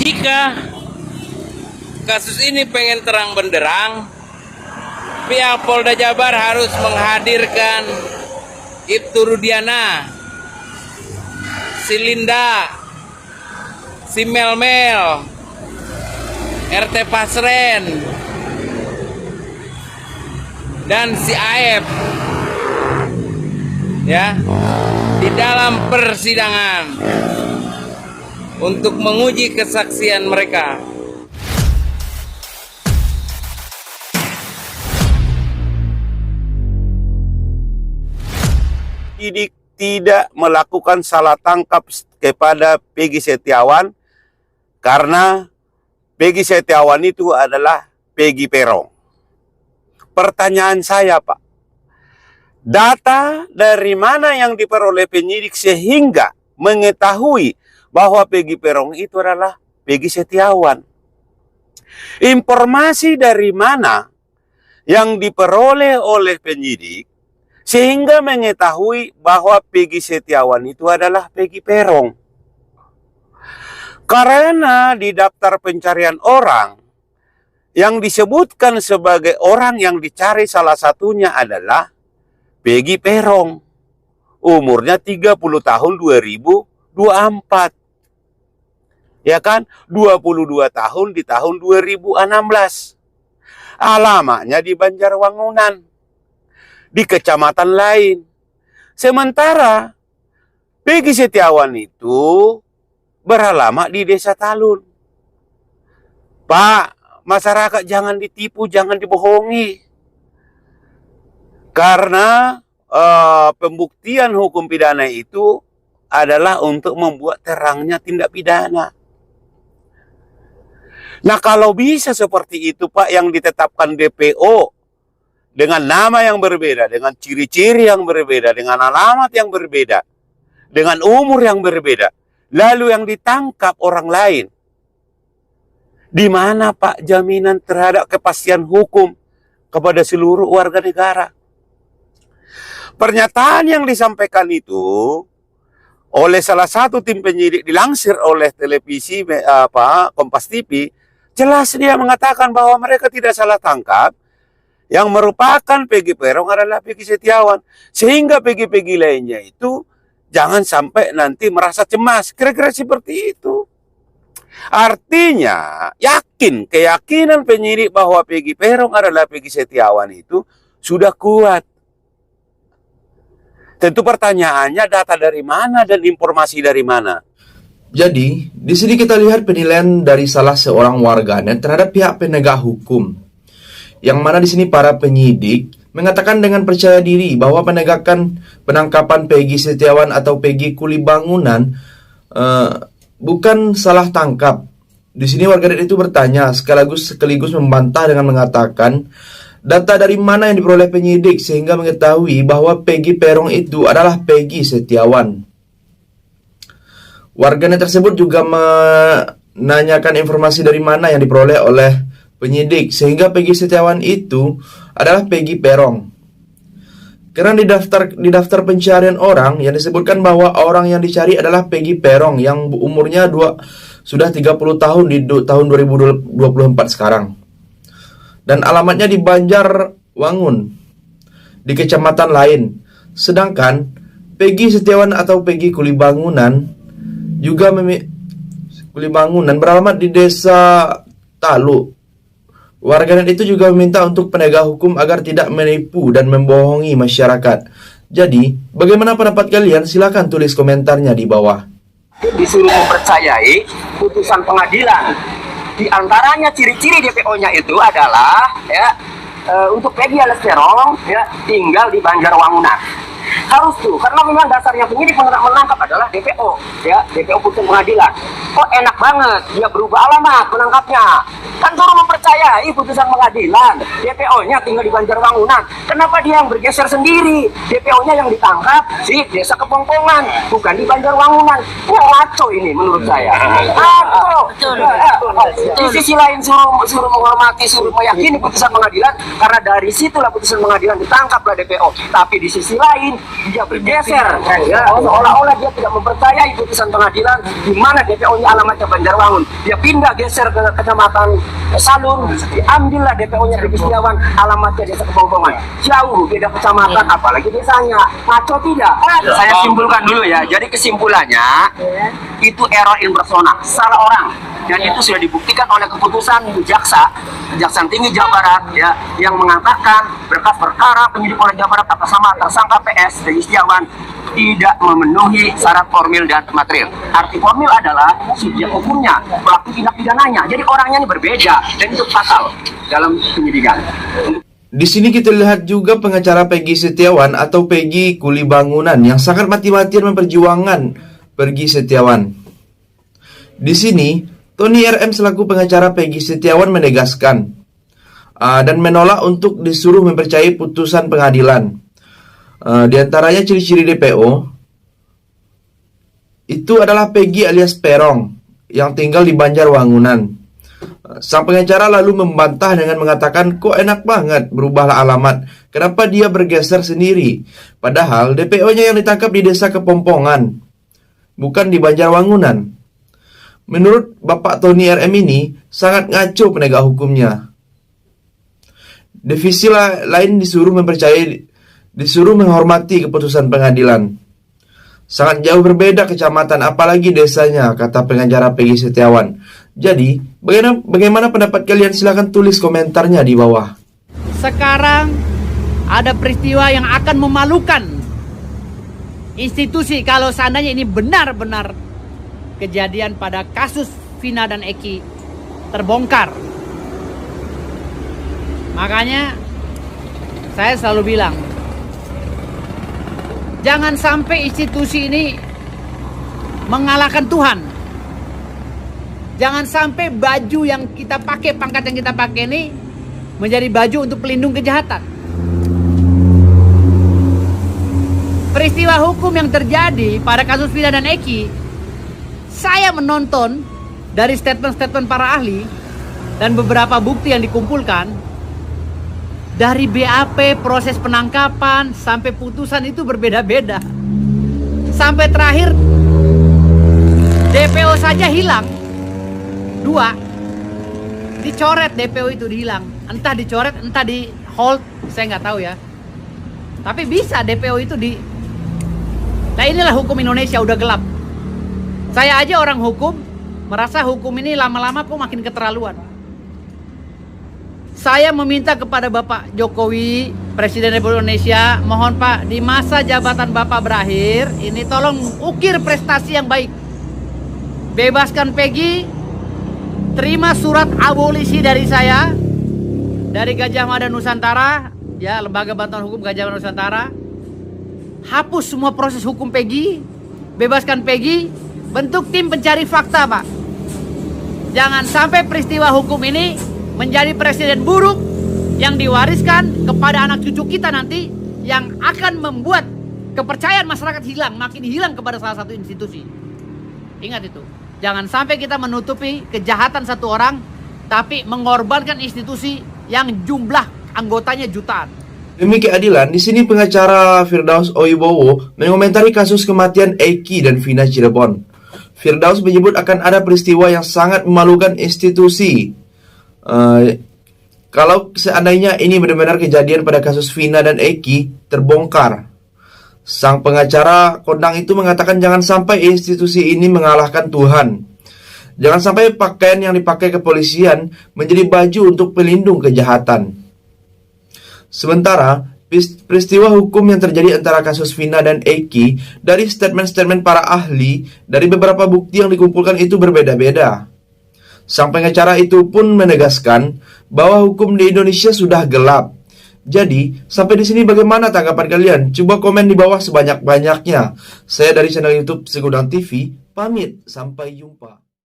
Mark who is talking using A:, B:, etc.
A: Jika kasus ini pengen terang benderang, pihak Polda Jabar harus menghadirkan Ibtu Rudiana, si Linda, si Melmel, RT Pasren, dan si Aep ya di dalam persidangan untuk menguji kesaksian mereka.
B: Penyidik tidak melakukan salah tangkap kepada Peggy Setiawan karena Peggy Setiawan itu adalah Peggy Peron. Pertanyaan saya, Pak, data dari mana yang diperoleh penyidik sehingga mengetahui bahwa Peggy Peron itu adalah Peggy Setiawan? Informasi dari mana yang diperoleh oleh penyidik sehingga mengetahui bahwa Peggy Setiawan itu adalah Peggy Peron? Karena di daftar pencarian orang yang disebutkan sebagai orang yang dicari salah satunya adalah Peggy Peron. Umurnya 30 tahun 2024. Ya kan? 22 tahun di tahun 2016. Alamatnya di Banjarwangunan, di kecamatan lain. Sementara Peggy Setiawan itu beralamat di Desa Talun. Pak, masyarakat jangan ditipu, jangan dibohongi. Karena pembuktian hukum pidana itu adalah untuk membuat terangnya tindak pidana. Nah, kalau bisa seperti itu, Pak, yang ditetapkan DPO dengan nama yang berbeda, dengan ciri-ciri yang berbeda, dengan alamat yang berbeda, dengan umur yang berbeda, lalu yang ditangkap orang lain, di mana, Pak, jaminan terhadap kepastian hukum kepada seluruh warga negara? Pernyataan yang disampaikan itu oleh salah satu tim penyidik dilansir oleh televisi Kompas TV, jelas dia mengatakan bahwa mereka tidak salah tangkap. Yang merupakan Peggy Peron adalah Peggy Setiawan. Sehingga Peggy-Peggy lainnya itu jangan sampai nanti merasa cemas. Kira-kira seperti itu. Artinya, keyakinan penyidik bahwa Peggy Peron adalah Peggy Setiawan itu sudah kuat. Tentu pertanyaannya, data dari mana dan informasi dari mana?
C: Jadi, di sini kita lihat penilaian dari salah seorang warganet terhadap pihak penegak hukum. Yang mana di sini para penyidik mengatakan dengan percaya diri bahwa penangkapan Peggy Setiawan atau Peggy Kulibangunan bukan salah tangkap. Di sini warganet itu bertanya sekaligus membantah dengan mengatakan data dari mana yang diperoleh penyidik sehingga mengetahui bahwa Peggy Peron itu adalah Peggy Setiawan. Warganet tersebut juga menanyakan informasi dari mana yang diperoleh oleh penyidik sehingga Peggy Setiawan itu adalah Peggy Peron. Karena di daftar pencarian orang yang disebutkan bahwa orang yang dicari adalah Peggy Peron yang umurnya sudah 30 tahun di tahun 2024 sekarang. Dan alamatnya di Banjarwangun, di kecamatan lain. Sedangkan Peggy Setiawan atau Peggy Kulibangunan beralamat di Desa Talu. Warganet itu juga meminta untuk penegak hukum agar tidak menipu dan membohongi masyarakat. Jadi, bagaimana pendapat kalian? Silakan tulis komentarnya di bawah.
D: Disuruh mempercayai putusan pengadilan. Di antaranya ciri-ciri DPO-nya itu adalah untuk Peggy alias Peron tinggal di Banjarwangunan. Harus tuh, karena memang dasarnya penyidik menangkap adalah DPO, DPO putusan pengadilan. Kok enak banget dia berubah alamat menangkapnya? Kan suruh mempercayai putusan pengadilan, DPO-nya tinggal di Banjarwangunan. Kenapa dia yang bergeser sendiri? DPO-nya yang ditangkap si Desa Kepongpongan, bukan di Banjarwangunan. Kok ngaco ini menurut saya? Ngaco. Di sisi lain suruh menghormati, suruh meyakini putusan pengadilan, karena dari situlah putusan pengadilan ditangkaplah DPO. Tapi di sisi lain dia bergeser, ya, seolah-olah dia tidak mempercayai putusan pengadilan, di mana DPO-nya alamatnya Banjarwangun. Dia pindah geser ke kecamatan Salung, diambillah DPO-nya Peggy Setiawan, alamatnya desa Kebongkongan. Jauh beda kecamatan, apalagi desanya. Ngaco tidak? Saya simpulkan dulu ya. Jadi kesimpulannya itu error in persona, salah orang. Dan itu sudah dibuktikan oleh keputusan Kejaksaan Tinggi Jawa Barat ya, yang mengatakan berkas perkara penyidik Polda Jawa Barat atas nama tersangka PS Peggy Setiawan tidak memenuhi syarat formil dan material. Arti formil adalah subjek hukumnya, pelaku tindak pidananya. Jadi orangnya ini berbeda dan itu fatal dalam penyidikan.
C: Di sini kita lihat juga pengacara Peggy Setiawan atau Peggy Kuli Bangunan yang sangat mati-matian memperjuangkan Peggy Setiawan. Di sini Tony RM selaku pengacara Peggy Setiawan menegaskan dan menolak untuk disuruh mempercayai putusan pengadilan. Di antaranya ciri-ciri DPO itu adalah Peggy alias Perong yang tinggal di Banjarwangunan. Sang pengacara lalu membantah dengan mengatakan, kok enak banget berubahlah alamat, kenapa dia bergeser sendiri, padahal DPO-nya yang ditangkap di desa Kepompongan, bukan di Banjarwangunan. Menurut Bapak Tony RM ini sangat ngaco penegak hukumnya. Divisi lain disuruh menghormati keputusan pengadilan. Sangat jauh berbeda kecamatan, apalagi desanya, kata pengacara Peggy Setiawan. Jadi, bagaimana pendapat kalian? Silahkan tulis komentarnya di bawah.
E: Sekarang ada peristiwa yang akan memalukan institusi kalau seandainya ini benar-benar kejadian pada kasus Vina dan Eki terbongkar. Makanya saya selalu bilang, jangan sampai institusi ini mengalahkan Tuhan. Jangan sampai baju yang kita pakai, pangkat yang kita pakai ini menjadi baju untuk pelindung kejahatan. Peristiwa hukum yang terjadi pada kasus Vina dan Eki, saya menonton dari statement-statement para ahli dan beberapa bukti yang dikumpulkan. Dari BAP, proses penangkapan, sampai putusan itu berbeda-beda. Sampai terakhir DPO saja hilang. 2. Dicoret DPO itu hilang. Entah dicoret, entah di hold, saya nggak tahu ya. Tapi bisa DPO itu Nah inilah hukum Indonesia udah gelap. Saya aja orang hukum, merasa hukum ini lama-lama kok makin keterlaluan. Saya meminta kepada Bapak Jokowi, Presiden Republik Indonesia, mohon Pak, di masa jabatan Bapak berakhir, ini tolong ukir prestasi yang baik. Bebaskan Peggy, terima surat abolisi dari saya, dari Gajah Mada Nusantara, ya Lembaga Bantuan Hukum Gajah Mada Nusantara. Hapus semua proses hukum Peggy, bebaskan Peggy, bentuk tim pencari fakta, Pak. Jangan sampai peristiwa hukum ini menjadi presiden buruk yang diwariskan kepada anak cucu kita nanti, yang akan membuat kepercayaan masyarakat makin hilang kepada salah satu institusi. Ingat itu. Jangan sampai kita menutupi kejahatan satu orang, tapi mengorbankan institusi yang jumlah anggotanya jutaan.
C: Demi keadilan, di sini pengacara Firdaus Oibowo mengomentari kasus kematian Eki dan Vina Cirebon. Firdaus menyebut akan ada peristiwa yang sangat memalukan institusi. Kalau seandainya ini benar-benar kejadian pada kasus Vina dan Eki terbongkar. Sang pengacara kondang itu mengatakan jangan sampai institusi ini mengalahkan Tuhan. Jangan sampai pakaian yang dipakai kepolisian menjadi baju untuk pelindung kejahatan. Sementara, peristiwa hukum yang terjadi antara kasus Vina dan Eki, dari statement-statement para ahli, dari beberapa bukti yang dikumpulkan itu berbeda-beda. Sang pengacara itu pun menegaskan bahwa hukum di Indonesia sudah gelap. Jadi, sampai di sini bagaimana tanggapan kalian? Coba komen di bawah sebanyak-banyaknya. Saya dari channel YouTube Segudang TV, pamit, sampai jumpa.